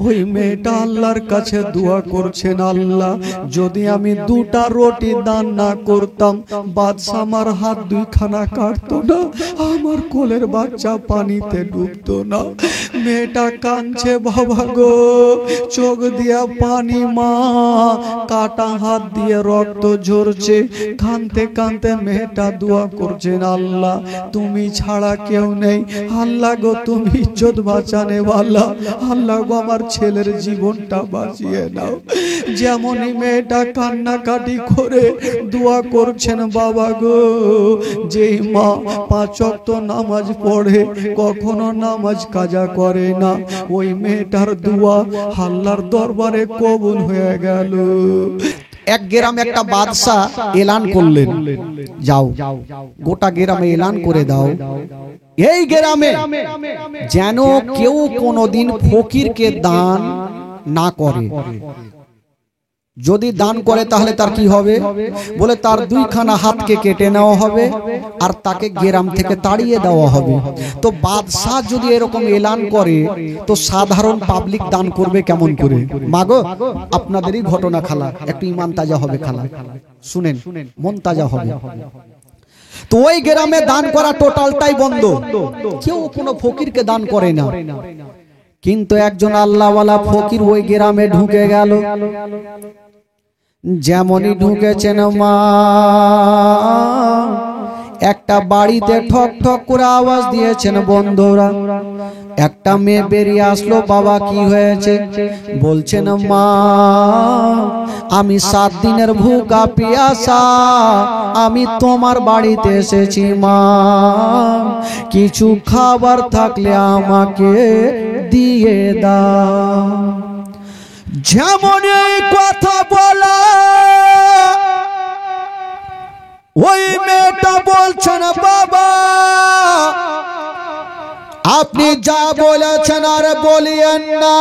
ওই মেয়েটা আল্লাহর কাছে দোয়া করছেন, আল্লাহ যদি আমি দুটা রুটি দান না করতাম বাদশা আমার হাত দুইখানা কাটতো না, আমার কোলের বাচ্চা পানিতে ডুবতো না। মেয়েটা কাঁদছে, বাবা গো চোখ দিয়া পানি, মা কাটা হাত দিয়ে রক্ত ঝরছে। কাঁদতে কাঁদতে মেয়েটা দোয়া করছেন, আল্লাহ তুমি ছাড়া কেউ নেই, আল্লাহ গো তুমি ইজ্জত বাঁচানে ওয়ালা, আল্লাহ গো আমার ছেলের জীবনটা বাঁচিয়ে নাও। যেমনই মেয়েটা কান্নাকাটি করে দোয়া করছেন, বাবা গো যেই মা 5 ওয়াক্ত নামাজ পড়ে কখনো নামাজ কাজা করে না, ওই মেয়েটার দোয়া আল্লাহর দরবারে কবুল হয়ে গেল। এক গ্রামে একটা বাদশা এলান করলেন, যাও গোটা গ্রামে এলান করে দাও, এই গ্রামে যেন কেউ কোনোদিন ফকিরকে দান না করে। যদি দান করে তাহলে তার কি হবে? বলে তার দুইখানা হাতকে কেটে নেওয়া হবে আর তাকে গ্রাম থেকে তাড়িয়ে দেওয়া হবে। তো বাদশাহ যদি এরকম এলান করে তো সাধারণ পাবলিক দান করবে কেমন করে? মাগো আপনাদেরই ঘটনা খালা, একটু ইমান তাজা হবে খালা, শুনেন মন তাজা হবে। তো ওই গ্রামে দান করা টোটালটাই বন্ধ, কেউ কোনো ফকিরকে দান করে না। কিন্তু একজন আল্লাহওয়ালা ফকির ওই গ্রামে ঢুকে গেল। যেমনই ঢুকেছেন মা, একটা বাড়িতে ঠক ঠক করে আওয়াজ দিয়েছেন বন্ধুরা। একটা মেয়ে বেরিয়ে আসলো, বাবা কি হয়েছে? বলছেন মা আমি 7 দিনের ভুকা পিয়াসা, আমি তোমার বাড়িতে এসেছি মা, কিছু খাবার থাকলে আমাকে দিয়ে দাও। যেমন এই কথা বলা ওই মেয়েটা বলছেন, বাবা আপনি যা বলেছেন আর বলিয়েন না,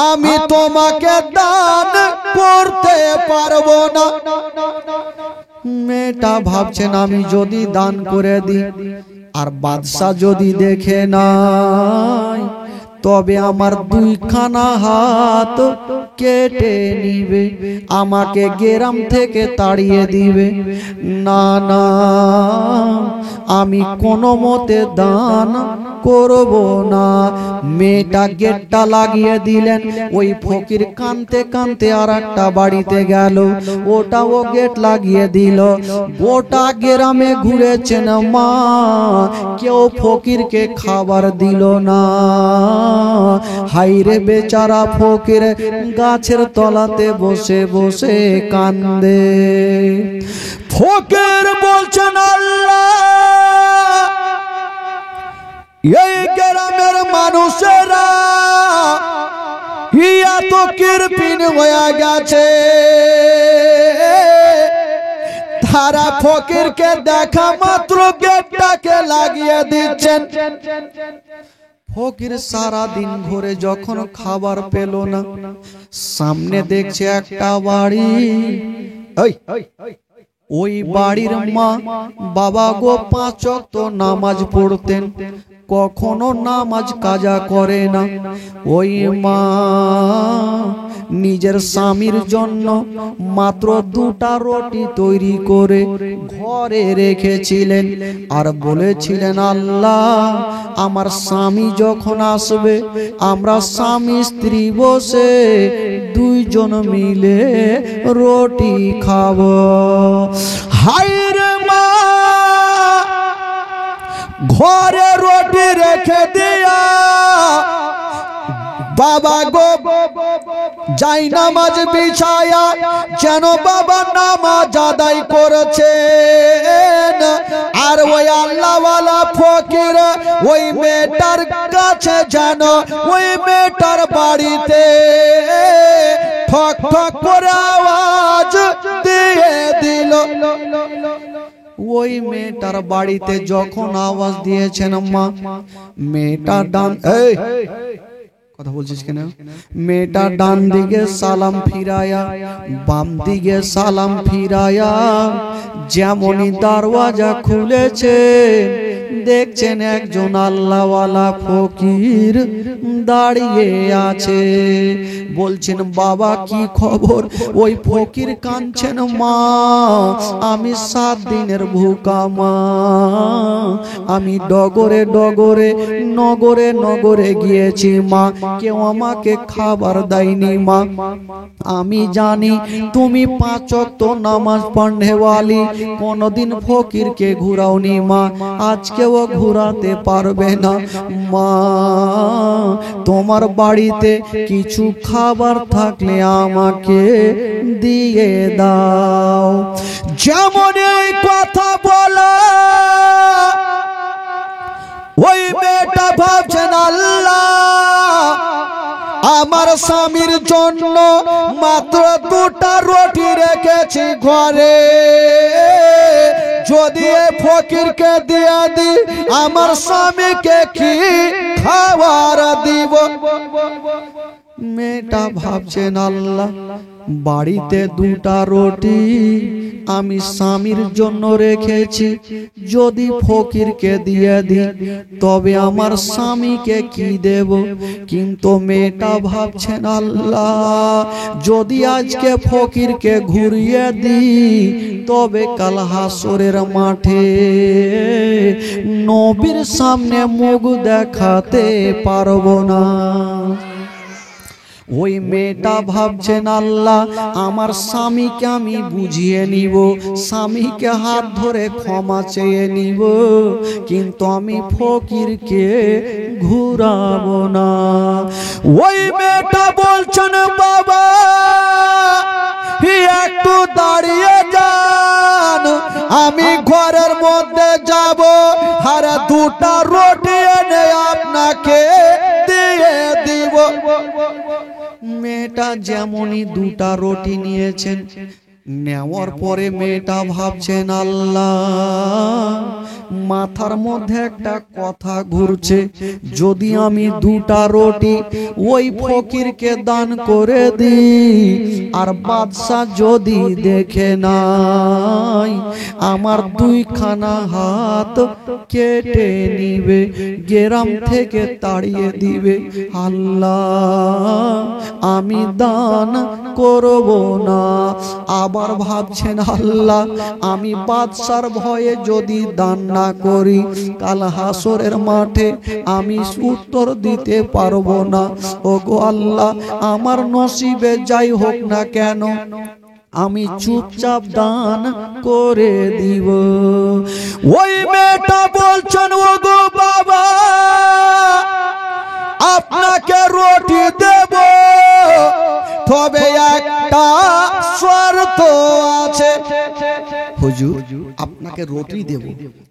আমি তোমাকে দান করতে পারবো না। মেয়েটা ভাবছেন আমি যদি দান করে দিই আর বাদশা যদি দেখে নাই তবে আমার দুইখানা হাত কেটে নিবে, আমাকে গ্রাম থেকে তাড়িয়ে দিবে। না না আমি কোনো মতে দান করব না। মেয়েটা গেটটা লাগিয়ে দিলেন। ওই ফকির কানতে কানতে আর একটা বাড়িতে গেল, ওটাও গেট লাগিয়ে দিল। গোটা গ্রামে ঘুরেছেন মা, কেউ ফকিরকে খাবার দিল না। হাইরে বেচারা ফকির গাছের তলাতে বসে বসে কান্দে। ফকির বলছেন, আল্লাহ এই গ্রামের মানুষেরা এত কৃপণ হয়ে গেছে, তারা ফকিরকে দেখা মাত্র গেটটাকে লাগিয়ে দিচ্ছেন। ফকির সারা দিন ঘুরে যখন খাবার পেল না, সামনে দেখছে একটা বাড়ি। ওই বাড়ির মা বাবা গো 5 ওয়াক্ত নামাজ পড়তেন, কখনো নামাজ কাজা করে না। ওই মা নিজের স্বামীর জন্য মাত্র 2টা রুটি তৈরি করে ঘরে রেখেছিলেন আর বলেছিলেন, আল্লাহ আমার স্বামী যখন আসবে আমরা স্বামী স্ত্রী বসে 2 জন মিলে রুটি খাবো। হায়রে মা ঘরে রুটি রেখে দিয়া বাবা গো যাই নামাজ বিছায়া যেন বাবা নামাজ আদায় করেছেন। আর ওই আল্লাহওয়ালা ফকির ওই মেয়েটার কাছে যেন ওই মেয়েটার বাড়িতে ঠক ঠক করে আওয়াজ দিয়ে দিল। ওই মেয়েটার বাড়িতে যখন আওয়াজ দিয়েছেন মা, মেয়েটা ডান কথা বলছিস কেন? মেয়েটা ডান দিকে সালাম ফিরায়া বাম দিকে সালাম ফিরায়া যেমনই দরওয়াজা খুলেছে দেখছেন একজন আল্লাহওয়ালা ফকির দাঁড়িয়ে আছে। বলছেন বাবা কি খবর? ওই ফকির কাঁদছেন, মা আমি 7 দিনের ভুকা মা, আমি ডগরে ডগরে নগরে নগরে গিয়েছি মা, কেউ আমাকে খাবার দেয়নি মা। আমি জানি তুমি 5 ওয়াক্ত নামাজ পড়নেওয়ালি, কোনদিন ফকিরকে ঘুরাওনি মা, আজকেও ঘুরাতে পারবে না মা। তোমার বাড়িতে কিছু খাবার থাকলে আমাকে দিয়ে দাও। যেমন এই কথা বলা ওই মেয়েটা ভাবছেন আল্লাহ আমার স্বামীর জন্য মাত্র 2টা রুটি রেখেছি ঘরে, যদি এই ফকিরকে দিয়ে দিই আমার স্বামীকে কি খাবার দিব। মেয়েটা ভাবছেন আল্লাহ বাড়িতে 2টা রুটি আমি স্বামীর জন্য রেখেছি, যদি ফকিরকে দিয়ে দিই তবে আমার স্বামীকে কি দেব। কিন্তু মেয়েটা ভাবছেন আল্লাহ যদি আজকে ফকিরকে ঘুরিয়ে দিই তবে কাল হাসরের মাঠে নবীর সামনে মুখ দেখাতে পারবো না। ওই মেয়েটা ভাবছেন আল্লাহ আমার স্বামীকে আমি বুঝিয়ে নিব, স্বামীকে হাত ধরে ক্ষমা চেয়ে নিব, কিন্তু আমি ফকিরকে ঘুরাবো না। ওই মেয়েটা বলছেন বাবা একটু দাঁড়িয়ে যান, আমি ঘরের মধ্যে যাব আর 2টা রুটি এনে আপনাকে দিয়ে দিব। মেয়েটা যেমনই 2টা রুটি নিয়েছেন, নেওয়ার পরে মেয়েটা ভাবছেন আল্লাহ মাথার মধ্যে একটা কথা ঘুরছে, যদি আমি 2টা রুটি ওই ফকিরকে দান করে দিই আর বাদশা যদি দেখে নাই আমার 2খানা হাত কেটে নিবে, গ্রাম থেকে তাড়িয়ে দিবে। আল্লাহ আমি দান করব না। আবার ভাবছেন আল্লাহ আমি বাদশার ভয়ে যদি দান না করি কাল হাসরের মাঠে আমি উত্তর দিতে পারবো না। ওগো আল্লাহ আমার নসিবে যাই হোক না কেন আমি চুপচাপ দান করে দিব। ওই মেয়েটা বলছেন ওগো বাবা আপনাকে রুটি দেব, তবে একটা শর্ত আছে। হুজুর আপনাকে রুটি দেব,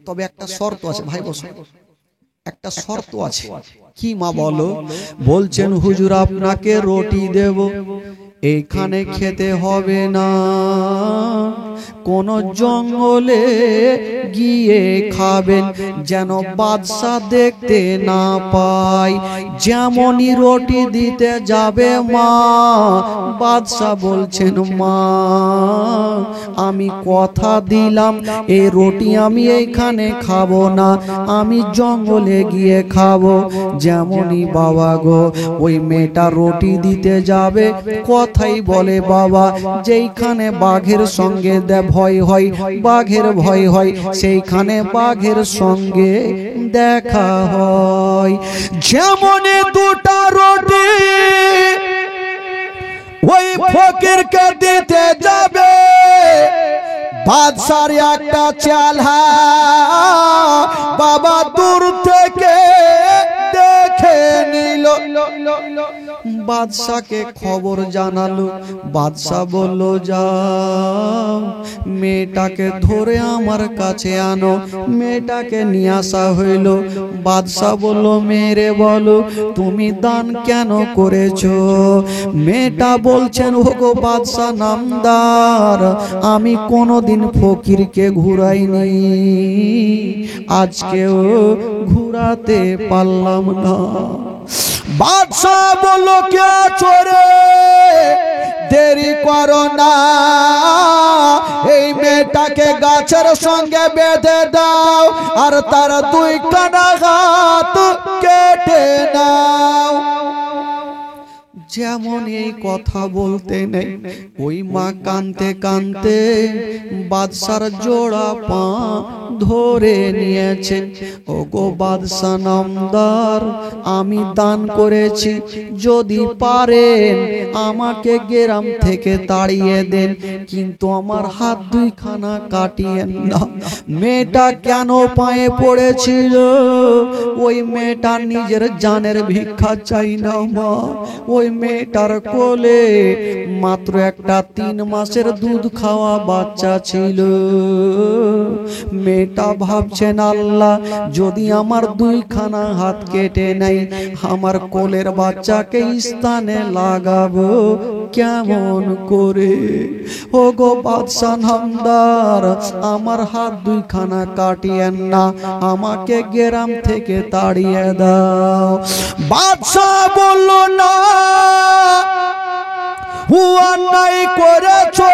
তবে একটা শর্ত আছে। ভাই বসো, একটা শর্ত আছে। কি মা বলো? বলছেন হুজুর আপনাকে রুটি দেব, এইখানে খেতে হবে না, কোন জঙ্গলে গিয়ে খাবেন যেন বাদশা দেখতে না পায়। যেমনই রুটি দিতে যাবে মা, বাদশা বলছেন মা আমি কথা দিলাম এই রুটি আমি এইখানে খাবো না, আমি জঙ্গলে গিয়ে খাবো। যেমনই বাবা গো ওই মেয়েটা রুটি দিতে যাবে, কথাই বলে বাবা যেইখানে বাঘের সঙ্গে ভয় হয়, বাঘের ভয় হয়, সেইখানে বাঘের সঙ্গে দেখা হয়। যেমন 2টা রুটি ওই ফকিরকে দিতে যাবে, বাদশার একটা চাল বাবা দূর থেকে দেখে নিল, বাদশাকে খবর জানালো। বাদশা বলল যাও মেয়েটাকে ধরে আমার কাছে আনো। মেয়েটাকে নিয়ে আসা হইল। বাদশা বলল মেরে বলো তুমি দান কেন করেছো? মেয়েটা বলছেন ওগো বাদশা নামদার আমি কোনোদিন ফকিরকে ঘুরাইনি, আজকেও ঘুরাতে পারলাম না। বাদশা বলল কে চোরে দেরি করো না, এই মেয়ে মেয়েটাকে গাছের সঙ্গে বেঁধে দাও আর তার দুই কানা হাত কেটে নাও। যেমন এই কথা বলতে নেই, ওই মা কানতে কানতে বাদশার জোড়া পা ধরে নিয়েছে। ওগো বাদশা নামদার, আমি দান করেছি, যদি পারেন আমাকে গ্রাম থেকে তাড়িয়ে দেন, কিন্তু আমার হাত দুইখানা কাটিয়েন না। মেয়েটা কেন পায়ে পড়েছিল? ওই মেয়েটা নিজের জানের ভিক্ষা চাই না মা। ওই মেয়েটার কোলে মাত্র একটা 3 মাসের দুধ খাওয়া বাচ্চা ছিল। মেয়েটা ভাবছেন, আল্লাহ যদি আমার দুইখানা হাত কেটে নেয়, আমার কোলের বাচ্চাকে স্থানে লাগাবো কেমন করে? ওগো বাদশা নামদার, আমার হাত দুইখানা কাটিয়েন না, আমাকে গ্রাম থেকে তাড়িয়ে দাও। বাদশা বলল, না, অন্যায় করেছো,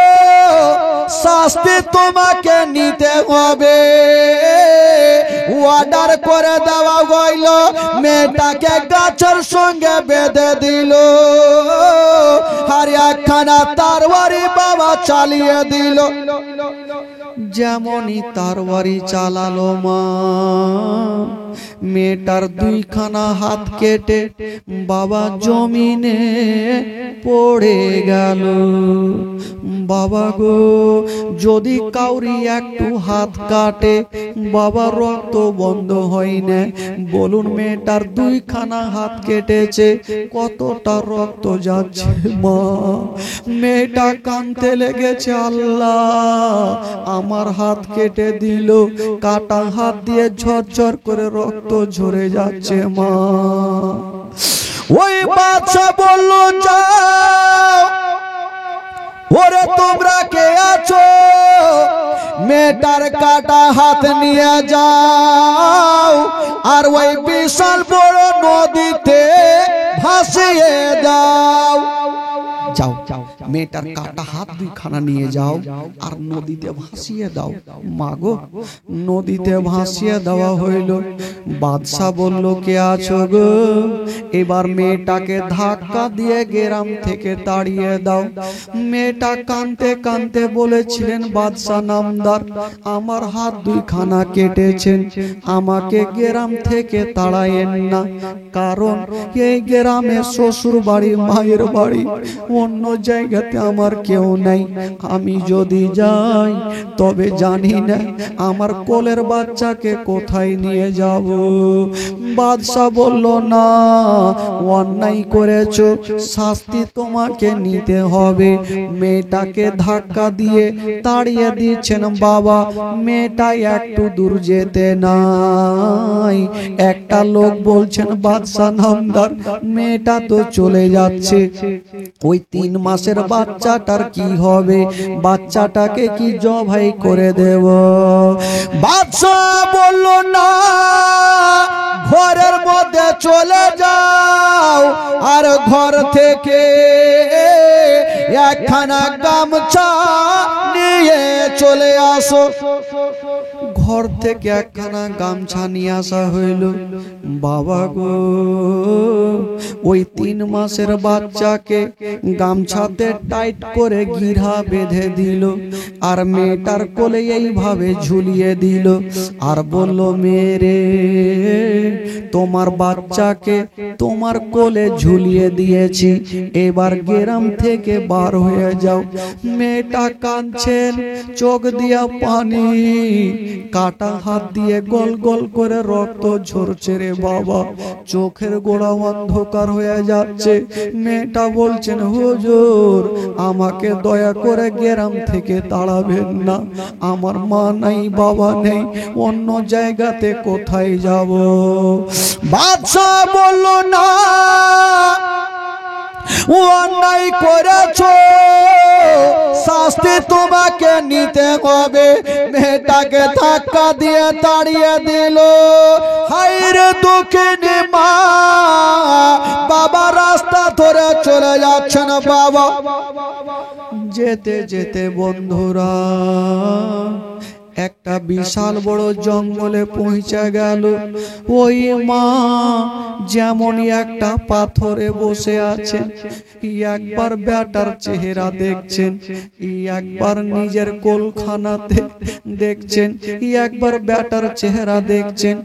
শাস্তি তোমাকে নিতে হবে। অর্ডার করে দেওয়া হইল, মেয়েটাকে গাছের সঙ্গে বেঁধে দিল আর একখানা তরবারি বাবা চালিয়ে দিল। যেমনই তরবারি চালালো মা, মেয়েটার দুইখানা হাত কেটে বাবা জমিনে পড়ে গেল। বাবা গো, যদি কাউরি একটু হাত কাটে বাবা রক্ত বন্ধ হয় না। বলুন, মেয়েটার দুইখানা হাত কেটেছে, কতটা রক্ত যাচ্ছে মা। মেয়েটা কাঁদতে লেগেছে, আল্লাহ আমার হাত কেটে দিল, কাটা হাত দিয়ে ঝরঝর করে রক্ত ঝরে যাচ্ছে মা। ওই বাদশা বলল, যাও, ওরে তোমরা কে আছো, মেয়েটার কাটা হাত নিয়ে যাও আর ওই বিশাল বড় নদীতে ভাসিয়ে দাও। যাও, মেয়েটার কাটা হাত দুইখানা নিয়ে যাও আর নদীতে ভাসিয়ে দাও। মাগো, নদীতে ভাসিয়ে দেওয়া হইল। বাদশা বলল, কে আছো গো? এবার মেয়েটাকে ধাক্কা দিয়ে গ্রাম থেকে তাড়িয়ে দাও। মেয়েটা কাঁদতে কাঁদতে বলেছিলেন, বাদশা নামদার, আমার হাত দুইখানা কেটেছেন, আমাকে গ্রাম থেকে তাড়ায়েন না, কারণ এই গ্রামে শ্বশুর বাড়ি, মায়ের বাড়ি, অন্য জায়গাতে আমার কেউ নাই। আমি যদি যাই তবে জানি না আমার কোলের বাচ্চাকে কোথায় নিয়ে যাব। বাদশা বলল, না, অন্যায় করেছো, শাস্তি তোমাকে নিতে হবে। মেয়েটাকে ধাক্কা দিয়ে তাড়িয়ে দিচ্ছেন বাবা। মেয়েটা একটু দূর যেতে নাই। একটা লোক বলছেন, বাদশা নামদার, মেয়েটা তো চলে যাচ্ছে, ওই 3 মাসের বাচ্চাটার কি হবে? বাচ্চাটাকে কি জবাই করে দেব? বাদশা বলল, না, ঘরের মধ্যে চলে যাও আর ঘর থেকে একখানা গামছা নিয়ে চলে আসো। ঘর থেকে একখানা গামছা নিয়ে আসা হইল। বাবা গো, ওই 3 মাসের বাচ্চাকে গামছাতে টাইট করে গিরা বেঁধে দিল আর মেয়েটার কোলে এইভাবে ঝুলিয়ে দিল আর বলল, মেরে, তোমার বাচ্চাকে তোমার কোলে ঝুলিয়ে দিয়েছি, এবার গ্রাম থেকে বার হয়ে যাও। মেয়েটা কাঁদছেন, চোখ দিয়া পানি, কাটা হাত দিয়ে গল গল করে রক্ত ঝরছে রে বাবা, চোখের গোড়া অন্ধকার হয়ে যাচ্ছে। মেয়েটা বলছেন, হুজুর, আমাকে দয়া করে গ্রাম থেকে তাড়াবেন না, আমার মা নাই, বাবা নেই, অন্য জায়গাতে কোথায় যাব? বাদশা বলল, না, অন্যায় করেছো, শাস্তি তোমাকে নিতে হবে। মেয়েটাকে ধাক্কা দিয়ে তাড়িয়ে দিল। হায়রে দুঃখিনী মা, বাবা রাস্তা ধরে চলে যাচ্ছেন। বাবা যেতে যেতে বন্ধুরা একটা বিশাল বড় জঙ্গলে পৌঁছে গেল। ওই মা যেমন একটা পাথরে বসে আছেন, একবার বেটার চেহারা দেখছেন, একবার নিজের কোলখানাতে দেখছেন, একবার বেটার চেহারা দেখছেন,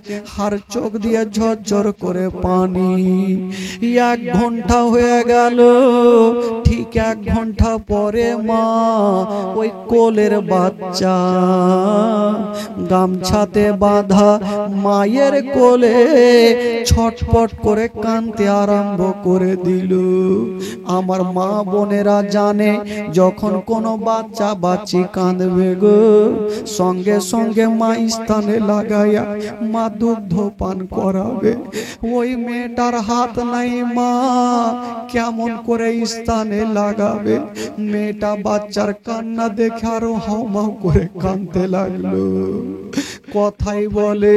আর চোখ দিয়ে ঝরঝর করে পানি। 1 ঘন্টা হয়ে গেল। ঠিক 1 ঘন্টা পরে মা ওই কোলের বাচ্চা গামছাতে বাঁধা মায়ের কোলে ছটফট করে কাঁদতে আরম্ভ করে দিল। আমার মা বোনেরা জানে যখন কোনো বাচ্চা বাচ্চি কাঁদবে গো, সঙ্গে সঙ্গে মা স্থানে লাগাইয়া মা দুগ্ধ পান করাবে। ওই মেয়েটার হাত নাই, মা কেমন করে স্থানে লাগাবে? মেয়েটা বাচ্চার কান্না দেখে আরো হাউমাউ করে কাঁদতে লাগলো। কথাই বলে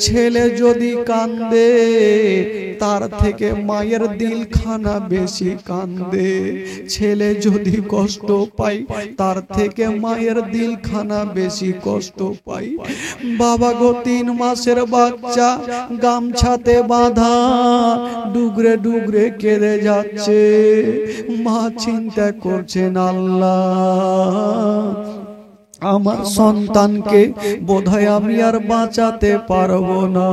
ছেলে যদি কান্দে তার থেকে মায়ের দিলখানা বেশি কান্দে। ছেলে যদি কষ্ট পায় তার থেকে মায়ের দিলখানা বেশি কষ্ট পায়। বাবা গো 3 মাসের বাচ্চা গামছাতে বাঁধা ডুগরে ডুগরে কেঁদে যাচ্ছে। মা চিন্তা করছেন, আল্লাহ আমার সন্তানকে বোধহয় আমি আর বাঁচাতে পারবো না।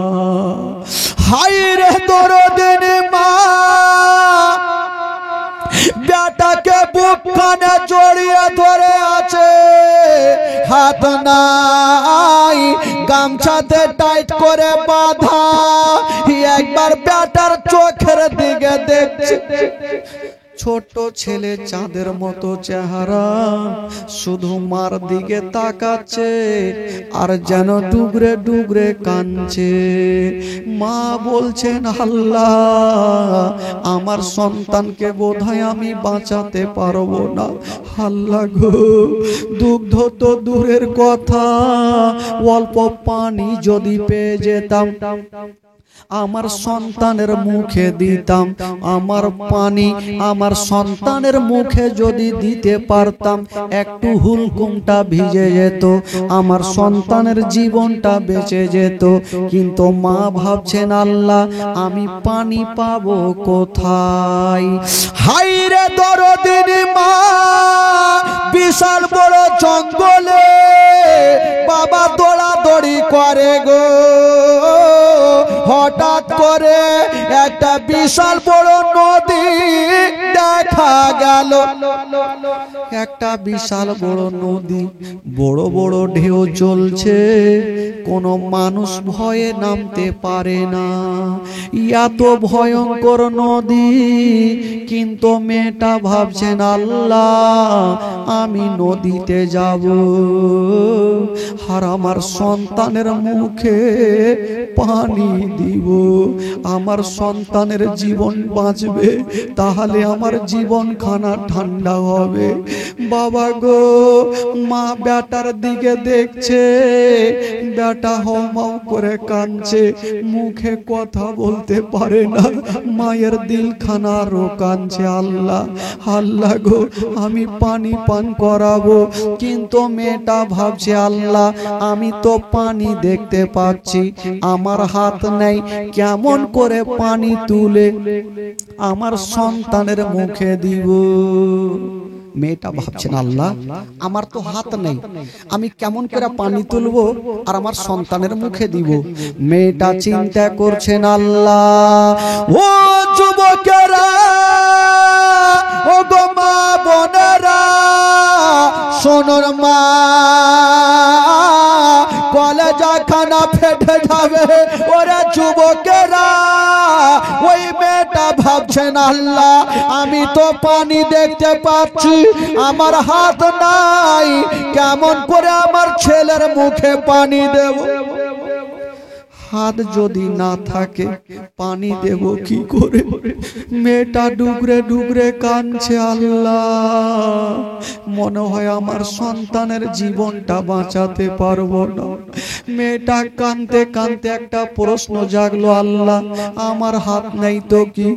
হায়রে দরদিনী মা বেটাকে বুক কানে জড়িয়ে ধরে আছে, হাত নাই, গামছাতে টাইট করে বাঁধা। একবার বেটার চোখের দিকে দেখছে, ছোট ছেলে চাঁদের মতো চেহারা, শুধু মার দিকে তাকাচ্ছে আর যেন ডুগরে ডুগরে কাঁদছে। মা বলছেন, আল্লাহ আমার সন্তানকে বোধহয় আমি বাঁচাতে পারবো না। আল্লাহ গো, দুগ্ধ তো দূরের কথা, অল্প পানি যদি পেয়ে যেতাম আমার সন্তানের মুখে দিতাম, আমার পানি আমার সন্তানের মুখে যদি দিতে পারতাম, একটু হুলকুমটা ভিজে যেত, আমার সন্তানের জীবনটা বেঁচে যেত। কিন্তু মা ভাবছেন, আল্লাহ আমি পানি পাবো কোথায়? হায়রে দরদিনী মা, বিশাল বড় জঙ্গলে বাবা দৌড়াদৌড়ি করে গো। হঠাৎ করে একটা বিশাল বড় নদী দেখা গেল। একটা বিশাল বড় নদী, বড় বড় ঢেউ চলছে, কোনো মানুষ ভয়ে নামতে পারে না। এত ভয়ঙ্কর নদী, কিন্তু মেয়েটা ভাবছেন, আল্লাহ আমি নদীতে যাব আর আমার সন্তানের মুখে পানি দিব, আমার সন্তানের জীবন বাঁচবে, তাহলে আমার জীবন খানা ঠান্ডা হবে। বাবা গো, মা বেটার দিকে দেখছে, বেটা হাউমাউ করে কাঁদছে, মুখে কথা বলতে পারে না, মায়ের দিলখানা আরো কাঁদছে। আল্লাহ আল্লাহ গো, আমি পানি পান করাবো। কিন্তু মেয়েটা ভাবছে, আল্লাহ আমি তো পানি দেখতে পাচ্ছি, আমার হাত নেই, কেমন করে পানি তুলে আমার সন্তানের মুখে দিব? মেয়েটা ভাবছেন, আল্লাহ আমার তো হাত নেই, আমি কেমন করে পানি তুলবো আর আমার সন্তানের মুখে দিব? মেয়েটা চিন্তা করছেন, আল্লাহ ও যুবকেরা, ও গো মা বোনেরা, শোনোর মা, কলেজা খানা ফেটে যাবে। ওরা যুবকেরা, ওই মেয়েটা ভাবছেন, আল্লাহ আমি তো পানি দেখতে পাচ্ছি, আমার হাত নাই, কেমন করে আমার ছেলের মুখে পানি দেব? হাত যদি না থাকে পানি দেব কি করে? মেয়েটা ডুগরে ডুগরে কাঁদছে। আল্লাহ, মনে হয় আমার সন্তানের জীবনটা বাঁচাতে পারবো না। মেয়েটা কাঁদতে কাঁদতে একটা প্রশ্ন জাগলো, আল্লাহ আমার হাত নেই তো কি?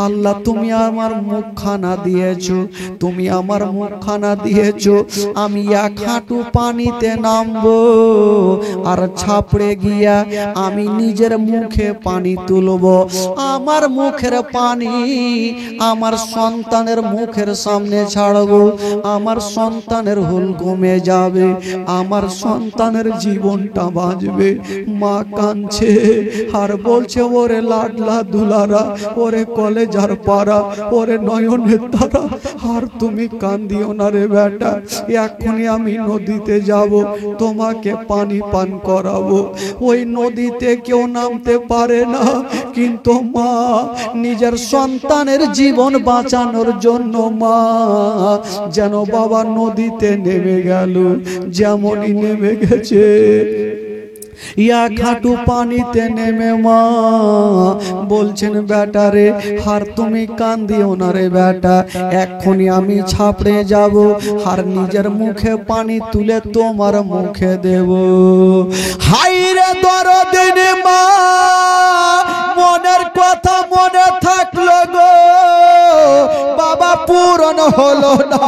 আল্লাহ তুমি আমার মুখখানা দিয়েছো, তুমি আমার মুখখানা দিয়েছো, আমি এক হাঁটু পানিতে নামবো আর ছাপড়ে গিয়া আমি নিজের মুখে পানি তুলবো। আমার মুখের পানি আমার সন্তানের মুখের সামনে ছাড়বো, আমার সন্তানের হুল কমে যাবে, আমার সন্তানের জীবনটা বাঁচবে। মা কাঁদছে আর বলছে, ওরে লাডলা দুলারা, ওরে কলেজার পাড়া, ওরে নয়নের তারা, আর তুমি কান্দিও না রে বেটা, এক্ষুনি আমি নদীতে যাব, তোমাকে পানি পান করাবো। ওই নদীতে কেউ নামতে পারে না, কিন্তু মা নিজের সন্তানের জীবন বাঁচানোর জন্য মা যেন বাবা নদীতে নেমে গেল। যেমনই নেমে গেছে, এক হাঁটু পানিতে নেমে মা বলছেন, বেটা রে, আর তুমি কান্দিও না রে বেটা, এক্ষুনি আমি ছাপড়ে যাব আর নিজের মুখে পানি তুলে তোমার মুখে দেব। হাই রে দরদিনী মা, মনের কথা মনে থাকলো গো, বাবা পূরণ হলো না।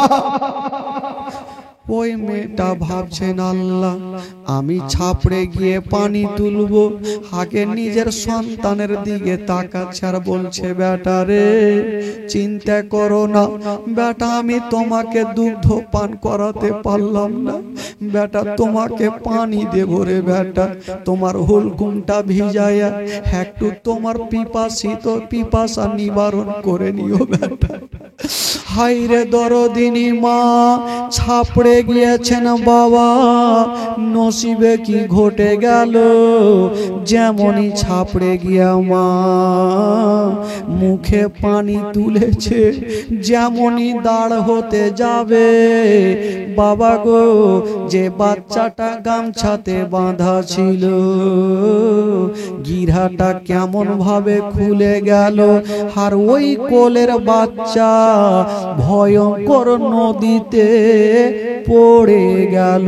ওই মেয়েটা ভাবছেন, আল্লাহ আমি ছাপড়ে গিয়ে পানি তুলবো, আগে নিজের সন্তানের দিকে তাকাচ্ছে আর বলছে, বেটা রে চিন্তা করো না বেটা, আমি তোমাকে দুগ্ধ পান করাতে পারলাম না বেটা, তোমাকে পানি দেব রে বেটা, তোমার হুলকুমটা ভিজায়া একটু তোমার পিপাসা নিবারণ করে নিও বেটা। হাই রে দরদিনী মা, ছাপড়ে গিয়েছেন বাবা, নসিবে কি ঘটে গেল, যেমনই ছাপড়ে গিয়া মা মুখে পানি তুলেছে, যেমনই দাঁড় হতে যাবে, বাবা গো যে বাচ্চাটা গামছাতে বাঁধা ছিল গিরাটা কেমন ভাবে খুলে গেল, আর ওই কোলের বাচ্চা ভয়ঙ্কর নদীতে পড়ে গেল।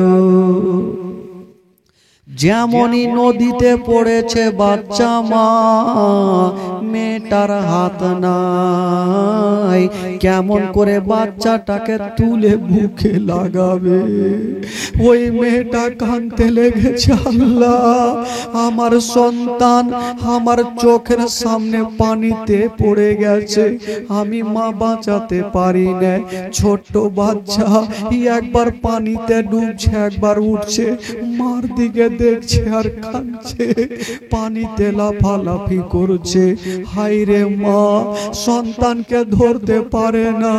যেমনই নদীতে পড়েছে বাচ্চা মা, মেয়েটার হাত নাই, কেমন করে বাচ্চাটাকে তুলে বুকে লাগাবে। ওই মেয়েটা কাঁদতে লেগেছে, আল্লাহ আমার সন্তান আমার চোখের সামনে পানিতে পড়ে গেছে, আমি মা বাঁচাতে পারি না। ছোট্ট বাচ্চা একবার পানিতে ডুবছে, একবার উঠছে, মার দিকে দেখছে আর কাঁদছে, পানিতে লাফালাফি করছে। হাই রে মা সন্তানকে ধরতে পারে না,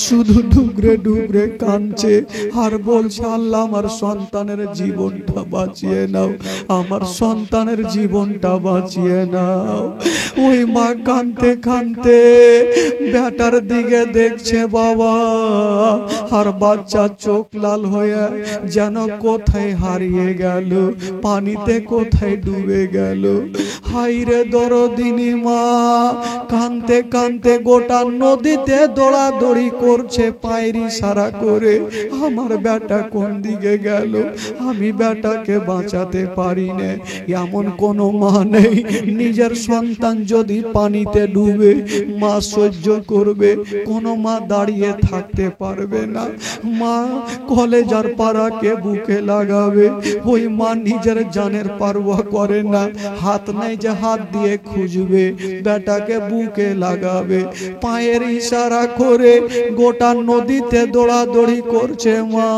শুধু ডুগরে ডুগরে কাঁদছে আর বলছে, আল্লাহ আমার সন্তানের জীবনটা বাঁচিয়ে নাও, আমার সন্তানের জীবনটা বাঁচিয়ে নাও। ওই মা কাঁদতে কাঁদতে বেটার দিকে দেখছে বাবা, আর বাচ্চা চোখ লাল হয়ে যেন কোথায় হারিয়ে গেল, পানিতে কোথায় ডুবে গেল। হাই রে দরদিনী মা কাঁদতে কাঁদতে গোটা নদীতে দৌড়াদৌড়ি করছে পায়ের ইশারা করে, আমার বেটা কোন দিকে গেল, আমি বেটাকে বাঁচাতে পারি না। এমন কোনো মা নেই নিজের সন্তান যদি পানিতে ডুবে মা সহ্য করবে, কোনো মা দাঁড়িয়ে থাকতে পারবে না, মা কলেজার পাড়াকে বুকে লাগাবে। ওই মা নিজের জানের পারওয়া করে না, হাত নেই যে হাত দিয়ে খুঁজবে, বেটাকে বুকে লাগাবে, পায়ের ইশারা করে গোটা নদীতে দৌড়াদৌড়ি করছে মা,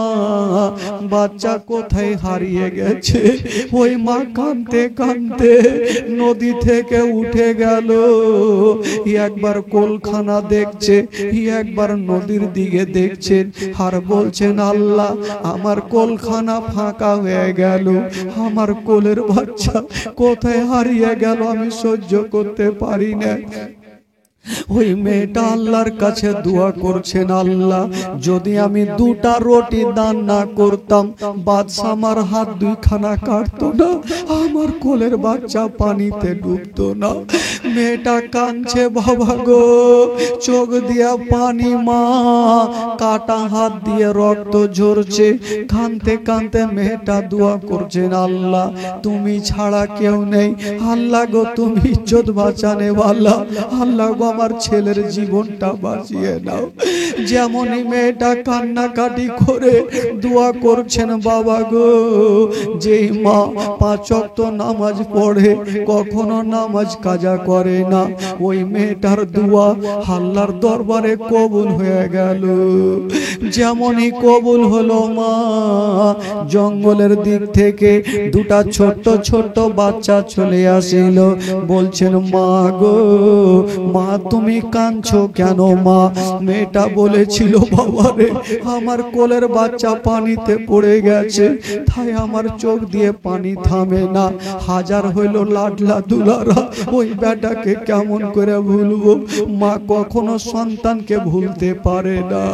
বাচ্চা কোথায় হারিয়ে গেছে। ওই মা কাঁদতে কাঁদতে নদী থেকে উঠে গেল, একবার কোলখানা দেখছে, একবার নদীর দিকে দেখছেন আর বলছেন, আল্লাহ আমার কোলখানা ফাঁকা হয়ে গেল, আমার কোলের বাচ্চা কোথায় হারিয়ে গেল, আমি সহ্য করতে পারি না। ওই মেয়েটা আল্লাহর কাছে দোয়া করছেন, আল্লাহ যদি আমি দুটা রুটি দান না করতাম বাদশা আমার হাত দুইখানা কাটতো না, আমার কোলের বাচ্চা পানিতে ডুবতো না। মেয়েটা কাঁদছে, বাবা গো চোখ দিয়া পানি, মা কাটা হাত দিয়ে রক্ত ঝরছে, কাঁদতে কাঁদতে মেয়েটা দোয়া করছেন, আল্লাহ তুমি ছাড়া কেউ নেই, আল্লাহ গো তুমি ইজ্জত বাঁচানে ওয়ালা, আল্লাহ গো আমার ছেলের জীবনটা বাঁচিয়ে নাও। যেমনই মেয়েটা কান্নাকাটি করে দোয়া করছেন, বাবা গো যেই মা 5 ওয়াক্ত নামাজ পড়ে কখনো নামাজ কাজা করে না, ওই মেয়েটার দোয়া আল্লাহর দরবারে কবুল হয়ে গেল। যেমনই কবুল হলো, মা জঙ্গলের দিক থেকে দুটা ছোট্ট ছোট্ট বাচ্চা চলে আসিল, বলছেন মা গো মা তুমি কাঁদছো কেন মা? মেয়েটা বলেছিল, বাবা রে আমার কোলের বাচ্চা পানিতে পড়ে গেছে, তাই আমার চোখ দিয়ে পানি থামে না, হাজার হইল লাডলা দুলারা ওই বেটাকে কেমন করে ভুলবো? মা কখনো সন্তানকে ভুলতে পারে না।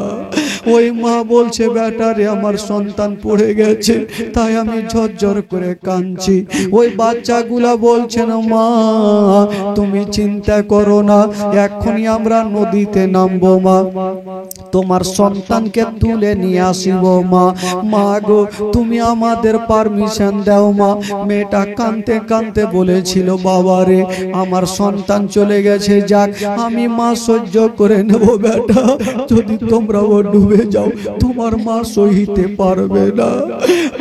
ওই মা বলছে, বেটারে আমার সন্তান পড়ে গেছে তাই আমি ঝরঝর করে কাঁদছি। ওই বাচ্চাগুলা বলছেন, মা তুমি চিন্তা করো না, এখনই আমরা নদীতে নামবো মা, তোমার সন্তানকে তুলে নিয়ে আসিব মা। মা গো তুমি আমাদের পারমিশন দাও মা। মেয়েটা কাঁদতে কাঁদতে বলেছিল, বাবা রে আমার সন্তান চলে গেছে, যাক আমি মা সহ্য করে নেব, বেটা যদি তোমরাও ডুবে যাও তোমার মা সহিতে পারবে না,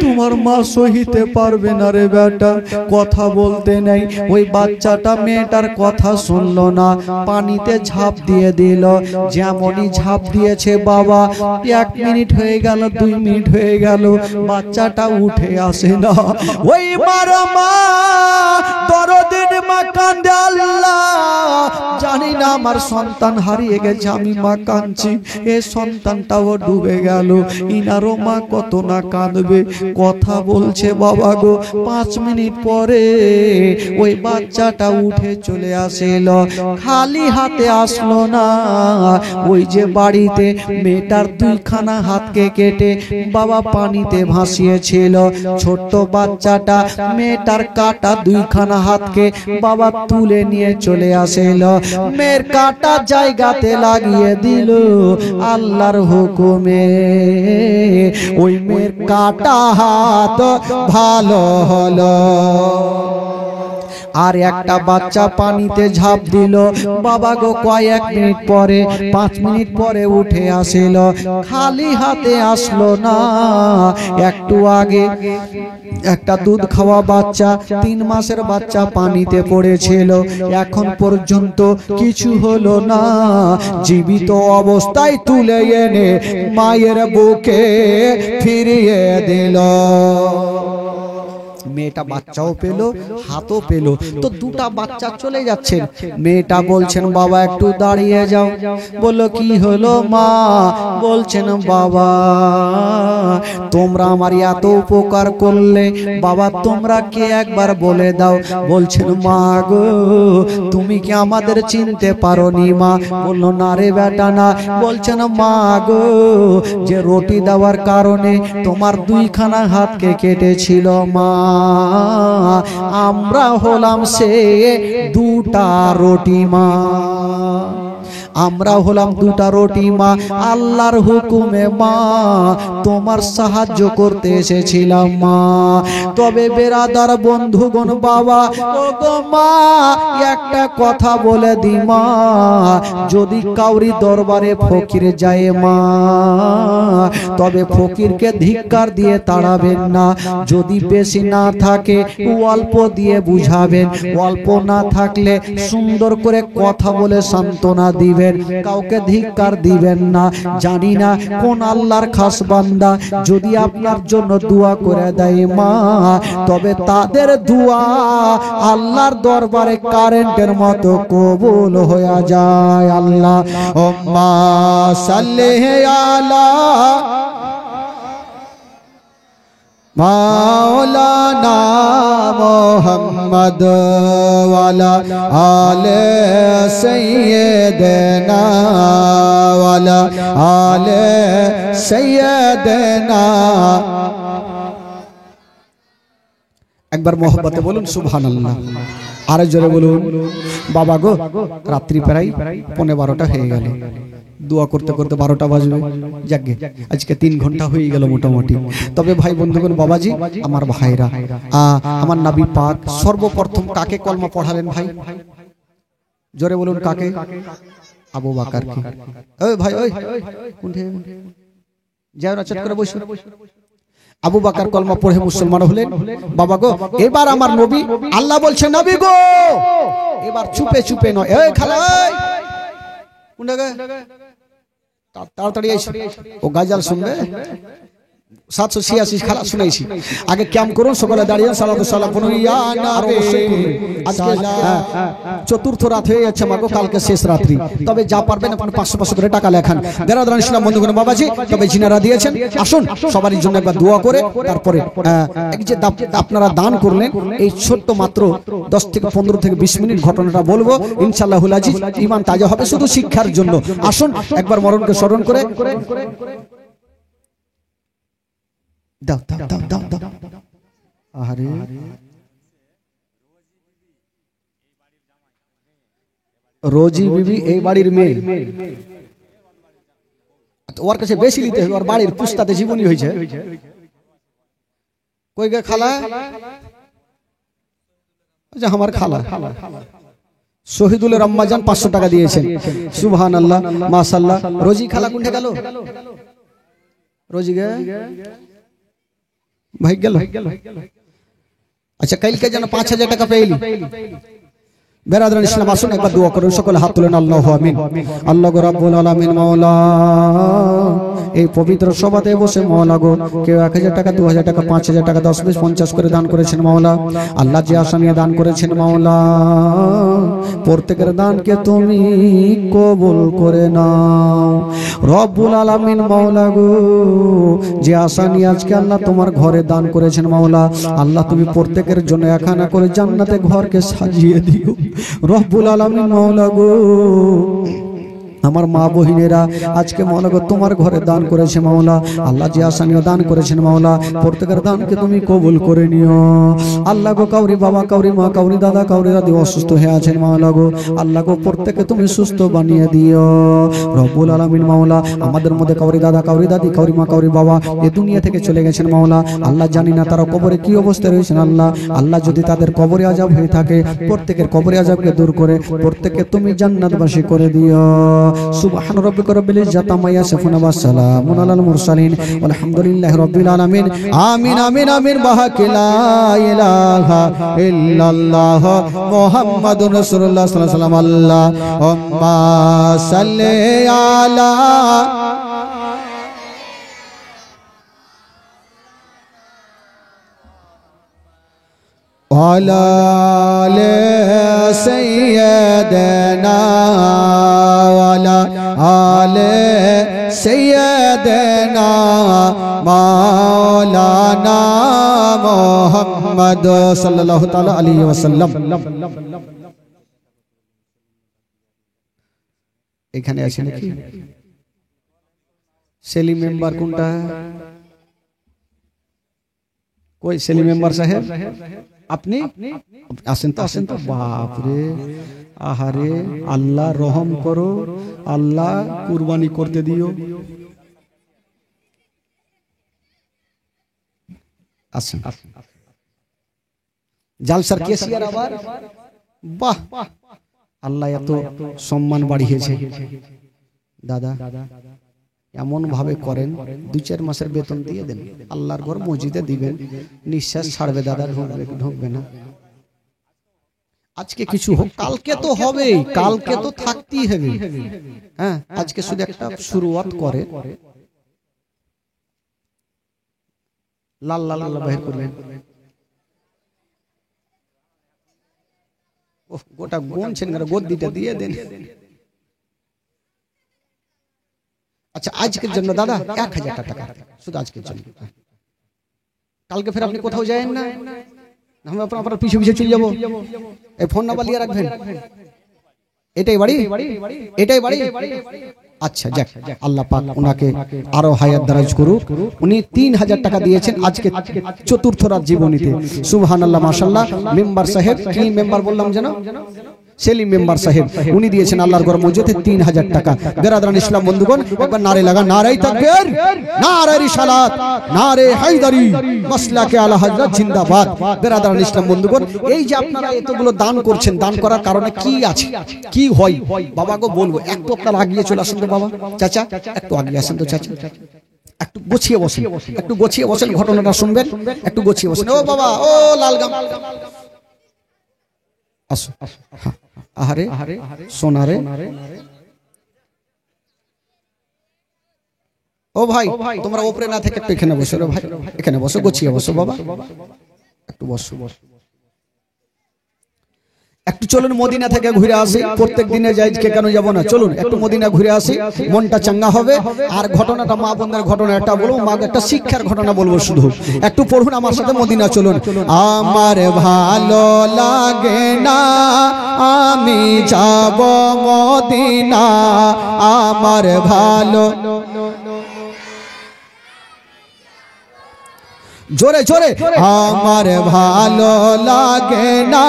তোমার মা সহিতে পারবে না রে বেটা। কথা বলতে নেই, ওই বাচ্চাটা মেয়েটার কথা শুনলো না, পানিতে ঝাঁপ দিয়ে দিল। যেমনই ঝাঁপ দিয়েছে বাবা, 1 মিনিট হয়ে গেল, 2 মিনিট হয়ে গেল, বাচ্চাটা উঠে আসে না। ওই মারা মা দরদিন মা কান্দে, আল্লাহ জানি না আমার সন্তান হারিয়ে গেছে, আমি মা কাঁদছি, এ সন্তানটাও ডুবে গেল, ইনারও মা কত না কাঁদবে। কথা বলছে বাবা গো, 5 মিনিট পরে ওই বাচ্চাটা উঠে চলে আসিল, খালি হাতে আসলো না। ওই যে বাড়িতে মেয়েটার 2খানা হাতকে কেটে বাবা পানিতে ভাসিয়েছিল, ছোট্ট বাচ্চাটা মেয়েটার কাটা 2খানা হাতকে বাবা তুলে নিয়ে চলে আসিল, মেয়ের কাটা জায়গাতে লাগিয়ে দিল আল্লাহর হুকুমে। ওই মেয়ের কাটা হাত ভালো হলো। আর একটা বাচ্চা পানিতে ঝাঁপ দিল, বাবা গো কয়েক মিনিট পরে, 5 মিনিট পরে উঠে আসিল, খালি হাতে আসলো না। একটু আগে একটা দুধ খাওয়া বাচ্চা, 3 মাসের বাচ্চা পানিতে পড়েছিল, এখন পর্যন্ত কিছু হলো না, জীবিত অবস্থায় তুলে এনে মায়ের বুকে ফিরিয়ে দিল। মেয়েটা বাচ্চাও পেল, হাতও পেল, তো 2টা বাচ্চা চলে যাচ্ছেন। মেয়েটা বলছেন, বাবা একটু দাঁড়িয়ে যাও। বললো, কি হলো মা? বলছেন, বাবা তোমরা আমার এত উপকার করলে, বাবা তোমরা কে একবার বলে দাও। বলছেন, মা গো তুমি কি আমাদের চিনতে পারোনি মা? বললো, না রে বেটা না। বলছেন, মা গো যে রুটি দেওয়ার কারণে তোমার 2খানা হাতকে কেটেছিল মা, আমরা হলাম সে 2টা রুটি মা, আমরা হলাম 2টা রুটি মা, আল্লাহর হুকুমে মা তোমার সাহায্য করতে এসেছিলাম মা। তবে বেরাদার বন্ধুগণ বাবা, ও গো মা একটা কথা বলে দি মা, যদি কাউরি দরবারে ফকির যায় মা, তবে ফকিরকে ধিক্কার দিয়ে তাড়াবেন না, যদি বেশি না থাকে অল্প দিয়ে বুঝাবেন, অল্প না থাকলে সুন্দর করে কথা বলে সান্ত্বনা দিবেন, কাউকে ধিক্কার দিবেন না। জানি না কোন আল্লাহর খাস বান্দা যদি আপনার জন্য দোয়া করে দেয় মা, তবে তাদের দোয়া আল্লাহর দরবারে কারেন্টের মতো কবুল হয়ে যায়। আল্লাহ উম্মা সাল্লি আলা মাওলানা মোহাম্মদ ওয়ালা আলে সাইয়্যিদিনা ওয়ালা আলে সাইয়্যিদিনা। একবার মোহব্বতে বলুন সুবহানাল্লাহ। আরো জোরে বলুন। বাবা গো, রাত্রি প্রায় 11:15 হয়ে গেল, দোয়া করতে করতে 12টা বাজবে। যাকগে, আজকে 3 ঘন্টা হয়ে গেল মোটামুটি। তবে ভাই বন্ধুগণ, বাবাজি, আমার ভাইরা, আমার নবী পাক সর্বপ্রথম কাকে কলমা পড়ালেন ভাই? জোরে বলুন, কাকে? আবু বকর কে। ওই ভাই, ওই কোনঠে যাও না, চট করে বসো। আবু বকর কলমা পড়ে মুসলমান হলেন। বাবা গো, এবার আমার নবী, আল্লাহ বলছে নবী গো, এবার চুপে চুপে নয়, এই খালা, কোনটা গে তাড়াতাড়ি এসো, ও গাজাল শুনবে। 786 খালা শুনাইছি। আগে ক্যাম করুন, সকলে দাঁড়িয়ে সালাতু সালাম করুন ইয়া নবী। আজকে চতুর্থ রাত হয়ে যাচ্ছে মাগো, কালকে শেষ রাত্রি। তবে যা পারবেন আপনি 500 করে টাকা লেখান। বেরাদারান ইসলাম বন্ধুগণ, বাবাজি, তবে জিনারা দিয়েছেন, আসুন সবারই জন্য একবার দোয়া করে তারপরে এই যে আপনারা দান করলেন, এই ছোট্ট মাত্র 10 থেকে 15 থেকে 20 মিনিট ঘটনাটা বলবো, ইনশাআল্লাহুল আজিজ ঈমান তাজা হবে শুধু শিক্ষার জন্য। আসুন একবার মরণকে স্মরণ করে দাও দাও দাও দাও দাও। আরে রোজি বিবি এই বাড়ির মেয়ে, ওর কাছে বেশি নিতে হবে, ওর বাড়ির পুস্তাতে জীবনী হয়েছে। কই গে খালা? আমার খালা শহীদুলের আম্মাজান 500 টাকা দিয়েছেন। সুবহানাল্লাহ, মাশাআল্লাহ। রোজি খালা কোনটা গেল? রোজি গে ভাই গেল। আচ্ছা, কালকে যেন 5000 টাকা পেইলি। বেরাদারান ইসলাম, আসুন একবার দোয়া করুন, সকলে হাত তুলেন। আল্লাহু আমিন। আল্লাহ গো রাব্বুল আলামিন, মাওলা এই পবিত্র সভাতে বসে মাওলা গো, কেউ 1000 টাকা, 2000 টাকা, 5000 টাকা, 10, 20, 50 করে দান করেছেন মাওলা। আল্লাহ যে আশা নিয়ে দান করেছেন মাওলা, প্রত্যেকের দানকে তুমি কবুল করে নাও রব্বুল আলামিন। মাওলা গো, যে আশা নিয়ে আজকে আল্লাহ তোমার ঘরে দান করেছেন মাওলা, আল্লাহ তুমি প্রত্যেকের জন্য একখানা করে জান্নাতে ঘরকে সাজিয়ে দিও রব্বুল আলামিন। মাওলা গো, আমার মা বহিনেরা আজকে মাওলা গো তোমার ঘরে দান করেছে মাওলা, আল্লাহ যে আশা নিয়ে দান করেছেন মাওলা, প্রত্যেকের দানকে তুমি কবুল করে নিও আল্লাহ গো। কাউরি বাবা, কাউরি মা, কাউরি দাদা, কাউরি দাদি অসুস্থ হয়ে আছেন মাওলা গো, আল্লাহ গো প্রত্যেককে তুমি সুস্থ বানিয়ে দিও রব্বুল আলামিন। মাওলা, আমাদের মধ্যে কাউরি দাদা, কাউরি দাদি, কাউরি মা, কাউরি বাবা এ দুনিয়া থেকে চলে গেছেন মাওলা, আল্লাহ জানি না তারা কবরে কি অবস্থায় রয়েছেন আল্লাহ। আল্লাহ যদি তাদের কবরে আযাব হয়ে থাকে, প্রত্যেকের কবরে আযাবকে দূর করে প্রত্যেককে তুমি জান্নাতবাসী করে দিও। সুবহান রাব্বিকা রাব্বিল ইজ্জাতি আম্মা ইয়াসিফুন ওয়া সালামুন আলাল মুরসালিন আলহামদুলিল্লাহি রাব্বিল আলামিন। আমিন আমিন আমিন। বাহাকি লা ইলাহা ইল্লাল্লাহ মুহাম্মাদুর রাসূলুল্লাহ সাল্লাল্লাহু আলাইহি ওয়াসাল্লাম। আল্লাহুম্মা সাল্লি আলা ওয়ালা আলি সাইয়্যিদিনা ওয়ালা আলি সাইয়্যিদিনা মাওলানা মুহাম্মদ সাল্লাল্লাহু তাআলা আলাইহি ওয়াসাল্লাম। এখানে আছে নাকি সেলিম মেম্বার? কোনটা? কই সেলিম মেম্বার সাহেব? আপনি আসেন তো, আসেন তো। বাপ রে, আহারে, আল্লাহ রহম করো, আল্লাহ কুরবানি করতে দিও। আসেন। জালসার কেসিয়ার আবার, বাহ, আল্লাহ এত সম্মান বাড়িয়েছে। দাদা এমন ভাবে করেন, 2-4 মাসের বেতন দিয়ে দেন, আল্লাহর ঘর মসজিদে দিবেন, নিঃশ্বাস ছাড়বে দাদা, ঢুকবে না। আজকে কিছু হোক, কালকে তো হবে, কালকে তো থাকতেই হবে। হ্যাঁ, আজকে শুধু একটা শুরুয়াত করে। লাল লাল লাল বাহির করলেন, গোটা গুনছেন, গদ্দিটা দিয়ে দেন। আচ্ছা, আজকের জন্য দাদা 1000 টাকা, শুধু আজকের জন্য কালকে ফের আপনি কোথাও যায়েন না, আমি আপনার পিছু পিছু চলে যাবো। এই ফোন নাম্বার নিয়ে রাখবেন। এটাই বাড়ি, এটাই বাড়ি। আচ্ছা যাক, আল্লাহ পাক ওনাকে আরো হায়াত দারাজ করুক। উনি 3000 টাকা দিয়েছেন আজকে চতুর্থ রাত জীবনীতে। সুবহানাল্লাহ, মাশাআল্লাহ। মেম্বার সাহেব, কি মেম্বার বললাম যেন, সেলিম মেম্বার সাহেব, উনি দিয়েছেন আল্লাহর ঘর মসজিদে 3000 টাকা। বেরাদরান ইসলাম বন্ধুগণ, একবার নারে লাগা, নারে তাকবীর, নারে রিসালাত, নারে হায়দারি, মাসলাকে আলা হযরত জিন্দাবাদ। বেরাদরান ইসলাম বন্ধুগণ, এই যে আপনারা এতগুলো দান করছেন, দান করার কারণে কি আছে, কি হয় বাবাকে বলবো। একটু আপনারা আগিয়ে চলে আসুন তো বাবা, চাচা একটু আগিয়ে আসেন তো চাচা, একটু গুছিয়ে বসেন, একটু গুছিয়ে বসেন, ঘটনাটা শুনবেন, একটু গুছিয়ে বসেন। ও বাবা, ও লালগাম, আসো। আহারে সোনারে, ও ভাই তোমরা উপরে না থেকে একটু এখানে বসো রে ভাই, এখানে বসো, গুছিয়ে বসো বাবা, একটু বসো। একটু চলুন মদিনা থেকে ঘুরে আসি, প্রত্যেক দিনে যাই, কেন যাব না, চলুন একটু মদিনা ঘুরে আসি, মনটা চাঙ্গা হবে। আর ঘটনাটা মা বোনদের ঘটনা একটা বলবো, মা একটা শিক্ষার ঘটনা বলবো শুধু, একটু পড়ুন আমার সাথে মদিনা চলুন। আমার ভালো লাগে না আমি যাব মদিনা, আমার ভালো, জোরে জোরে, আমার ভালো লাগে না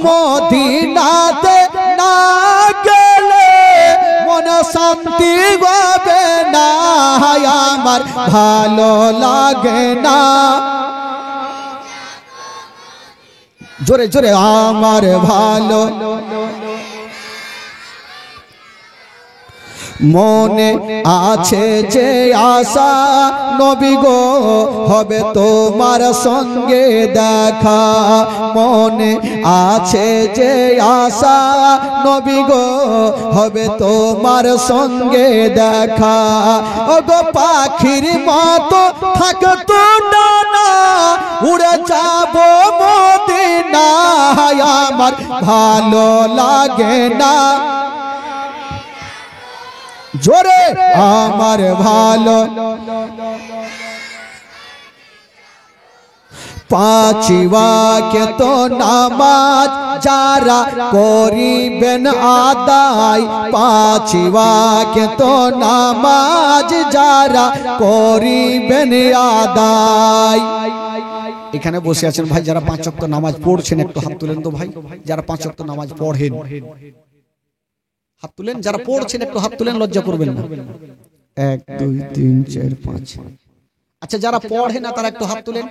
মদিনাতে না গেলে মন শান্তি পাবে না, আমার ভালো লাগে না, জোরে জোরে, আমার ভালো মনে আছে যে আশা নবী গো হবে তোমার সঙ্গে দেখা, মনে আছে যে আশা নবী গো হবে তোমার সঙ্গে দেখা, ও গো পাখির মতো থাকতো ডানা উড়ে যাব মদিনা, আমার ভালো লাগে না, জোরে, আমার ভালো। পাঁচ ওয়াক্ত নামাজ যারা করিবেন আদায়, পাঁচ ওয়াক্ত নামাজ যারা করিবেন আদায়। এখানে বসে আছেন ভাই যারা 5 ওয়াক্ত নামাজ পড়ছেন, একটু হাত তুলেন তো ভাই, যারা 5 ওয়াক্ত নামাজ পড়েন হাত তুলেন, যারা পড়ছেন একটু হাত তুলেন, লজ্জা করবেন না। 1 2 3 4 5। আচ্ছা যারা পড়ে না তারা একটু হাত তুলেন,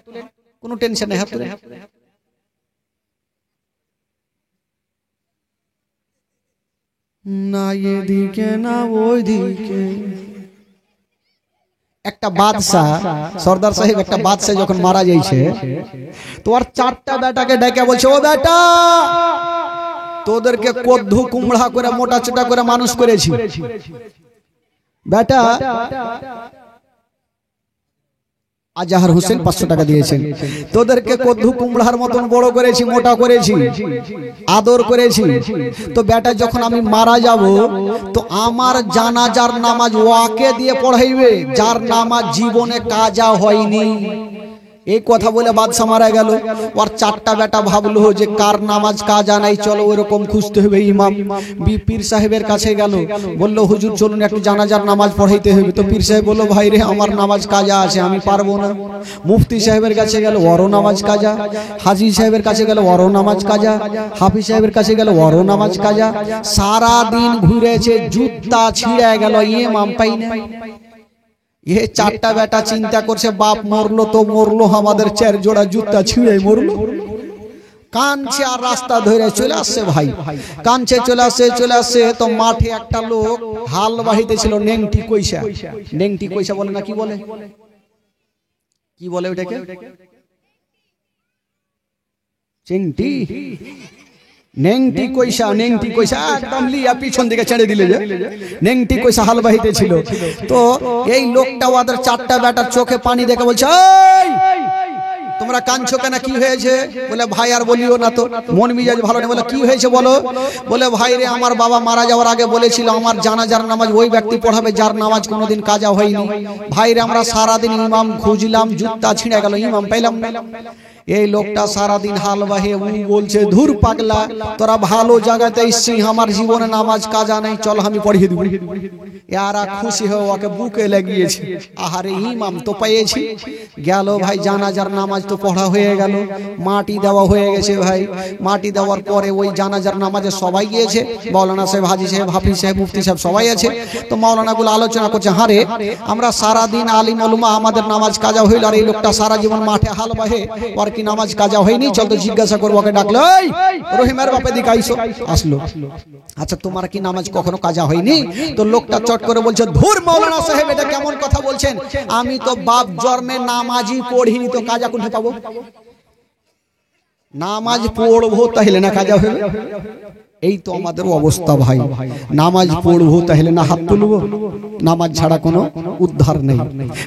কোনো টেনশন নেই, হাত তুলেন। না এদিকে না ওইদিকে। একটা বাদশা, সর্দার সাহেব একটা বাদশা যখন মারা যাইছে, তো আর 4টা বেটাকে ডেকে বলছে, ও বেটা তোদেরকে কদ্দু কুমড়া করে মোটা চোটা করে মানুষ করেছি, বেটা আজহার হোসেন 500 টাকা দিয়েছেন, তোদেরকে কদ্দু কুমড়ার মতন বড় করেছি, মোটা করেছি, আদর করেছি, তো বেটা যখন আমি মারা যাব তো আমার জানাজার নামাজ ওয়াকে দিয়ে পড়াইবে যার নামাজ জীবনে কাজা হয়নি। এই কথা বলে বাদশা মারা গেল। আর 4টা বেটা ভাবলো যে কার নামাজ কাজা নাই, চলো ওরকম খুঁজতে হবে। ইমাম পীর সাহেবের কাছে গেল, বললো হুজুর চলুন একটু জানাজার নামাজ পড়াইতে হবে। তো পীর সাহেব বললো ভাই রে আমার নামাজ কাজা আছে, আমি পারবো না। মুফতি সাহেবের কাছে গেল, ওরও নামাজ কাজা। হাজি সাহেবের কাছে গেল, ওরও নামাজ কাজা। হাফিজ সাহেবের কাছে গেল, ওরও নামাজ কাজা। সারা দিন ঘুরেছে, জুতা ছিঁড়ে গেল, ইমাম পাই না। ये 4টা বেটা চিন্তা করছে বাপ মরলো তো মরলো, আমাদের 4 জোড়া জুতা ছিঁড়ে মরলো। কানছে আর রাস্তা ধরে চলে আসছে ভাই, কানছে চলে আসছে তো মাঠে একটা লোক হাল বাহিতে ছিল, নেংটি কইসা। নেংটি কইসা বলে না, কি বলে, কি বলে ওটাকে, চিংটি, নেংটি কইসা। নেংটি কইসা একদম লিয়া পিছন দিকে ছেড়ে দিলে যে নেংটি কইসা হাল বাহিতে ছিল। তো এই লোকটা ওদের 4টা বেটার চোখে পানি দেখে বলছে, তোমরা কাঁদছো কেন, কি হয়েছে? বলে ভাই আর বলিও না তো, মন মিজাজ ভালো নেই। বলে কি হয়েছে বলো? বলে ভাই রে, আমার বাবা মারা যাওয়ার আগে বলেছিল আমার জানাজার নামাজ ওই ব্যক্তি পড়াবে যার নামাজ কোনোদিন কাজা হয়নি। ভাই রে, আমরা সারাদিন ইমাম খুঁজলাম, জুতা ছিঁড়ে গেল, ইমাম পেলাম না। এই লোকটা সারাদিন হাল বাহে বলছে, ধুর পাগলা, তোরা ভালো জায়গাতে এসছিস, আমার জীবনে নামাজ কাজা নেই, চল আমি পড়িয়ে দিব। এরা খুশি হয়ে ওকে বুকে লাগিয়েছে। আহারে, ইমাম তো পেয়েছি। গেল ভাই, জানাজার নামাজ তো পড়া হয়ে গেল, মাটি দেওয়া হয়ে গেছে। ভাই মাটি দেওয়ার পরে ওই জানাজার নামাজে সবাই গিয়েছে, মাওলানা সাহেব, হাজি সাহেব, হাফিজ সাহেব, মুফতি সাহেব সবাই আছে। তো মাওলানা গুলো আলোচনা করছে, হারে আমরা সারাদিন আলিম উলামা, আমাদের নামাজ কাজা হইল, আর এই লোকটা সারা জীবন মাঠে হাল বাহে, আর কি নামাজ কাজা হয়নি, চল তো জিজ্ঞাসা করবো। ওকে ডাকলো, এই রহিমের বাপে দিকে আইসো। আসলো, আচ্ছা তোমার কি নামাজ কখনো কাজা হয়নি? তো লোকটা চট করে বলছে, ধুর মাওলানা সাহেব, এটা কেমন কথা বলছেন? আমি তো বাপ জন্মে নামাজই পড়িনি, তো কাজা কোথায় পাবো? নামাজ পড়বো তাহলে না কাজা হবে? এই তো আমাদের অবস্থা ভাই, নামাজ পড়বো তাহলে না হাত তুলবো, নামাজ ছাড়া কোনো উদ্ধার নেই।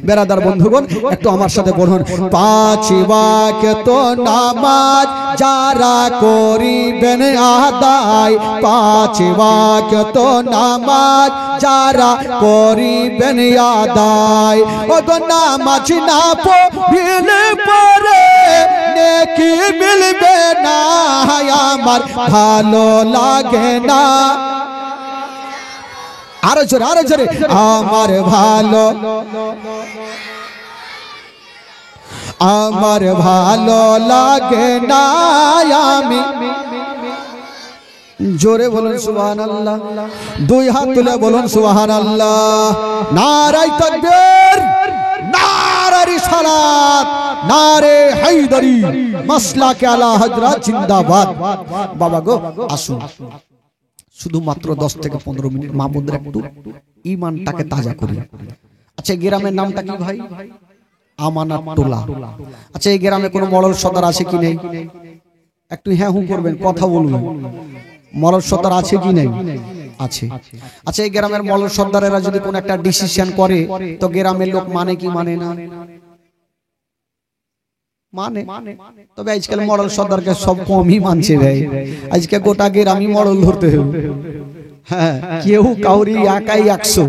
বেরাদার বন্ধুগণ, একটু আমার সাথে পড়ুন, পাঁচ ওয়াক্ত নামাজ যারা করিবেন আদায়, পাঁচ ওয়াক্ত নামাজ যারা করিবেন আদায়, ও গো নামাজ না পড়লে পরে নেকি মিলবে না, আমার ভালো লাগে না। আরো জোরে, আরো জোরে, আমার ভালো লাগে না, আমি জোরে বলুন সুবহানাল্লাহ, দুই হাত তুলে বলুন সুবহানাল্লাহ। নারায়ে তাকবীর, নারে রিসালাত, নারে হায়দারি, মাসলাকে আলা হযরত জিন্দাবাদ। বাবা গো, আসুন শুধুমাত্র 10 থেকে 15 মিনিট মা বোনদের একটু ঈমানটাকে তাজা করি। আচ্ছা, এই গ্রামের নামটা কি ভাই? আমানাতটোলা। আচ্ছা, এই গ্রামে কোনো মরল সর্দার আছে কি নেই? একটু হ্যাঁ হুঁ করবেন, কথা বলবেন। মরল সর্দার আছে কি নেই? আছে। আচ্ছা, এই গ্রামের মরল সর্দারেরা যদি কোনো একটা ডিসিশন করে, তো গ্রামের লোক মানে কি মানে না? মানে। তবে আজকাল মরল সর্দারকে সব কমই মানছে ভাই, আজকে গোটা গ্রামই মরল ধরতে হবে। হ্যাঁ, কেউ কাউরি একাই 100।